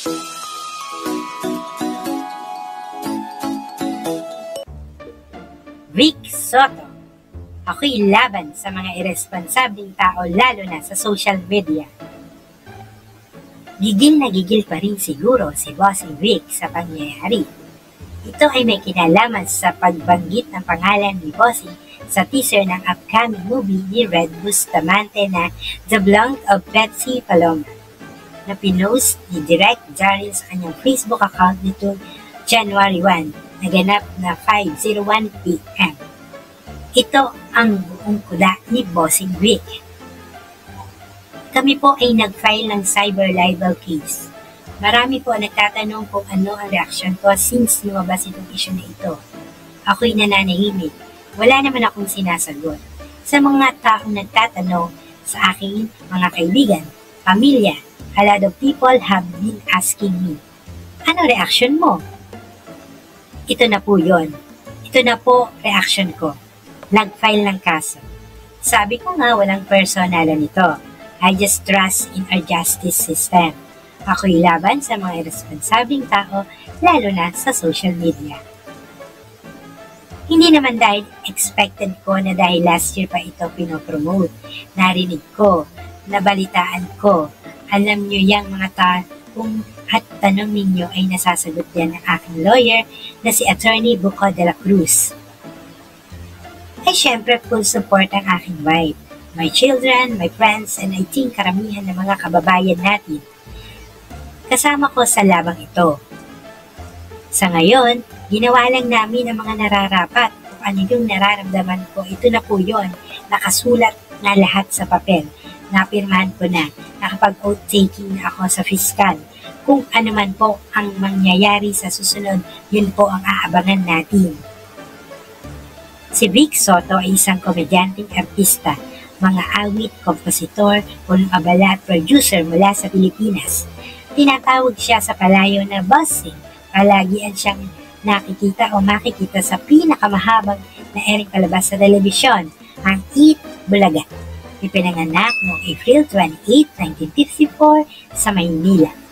Vic Soto. Ako'y laban sa mga irresponsableng tao lalo na sa social media. Gigil na gigil pa rin siguro si Bossing Vic sa pangyayari. Ito ay may kinalaman sa pagbanggit ng pangalan ni Bossing sa teaser ng upcoming movie ni Red Bustamante na The Blonde of Betsy Paloma na pinost ni Direk Daryl sa kanyang Facebook account nito January 1. Naganap na 5:01 p.m. Ito ang buong kuda ni Bossing Vic. Kami po ay nag-file ng cyber libel case. Marami po nagtatanong kung ano ang reaksyon ko since lumabas itong issue na ito. Ako'y nananahimik. Wala naman akong sinasagot. Sa mga taong nagtatanong sa aking mga kaibigan, pamilya, a lot of people have been asking me, ano reaksyon mo? Ito na po yun. Ito na po reaction ko. Nag-file ng kaso. Sabi ko nga walang personalan nito. I just trust in our justice system. Ako'y laban sa mga irresponsableng tao, lalo na sa social media. Hindi naman dahil expected ko na dahil last year pa ito pinopromote. Narinig ko, nabalitaan ko. Alam nyo yung mga taong at tanong ninyo ay nasasagot yan ng aking lawyer na si Attorney Buco de la Cruz. Ay syempre full support ang aking wife, my children, my friends, and I think karamihan ng mga kababayan natin. Kasama ko sa labang ito. Sa ngayon, ginawa lang namin ang mga nararapat. Kung ano yung nararamdaman ko, ito na po yun. Nakasulat na lahat sa papel. Napirmahan ko na. Nakapag-oath taking na ako sa fiskal. Kung ano man po ang mangyayari sa susunod, yun po ang aabangan natin. Si Vic Soto ay isang komedyanteng artista, mga awit, kompositor, punong abala at producer mula sa Pilipinas. Tinatawag siya sa palayo na Bossing. Palagian siyang nakikita o makikita sa pinakamahabang na airing palabas sa telebisyon, ang Eat Bulaga. Ipinanganak noong April 28, 1954 sa Maynila.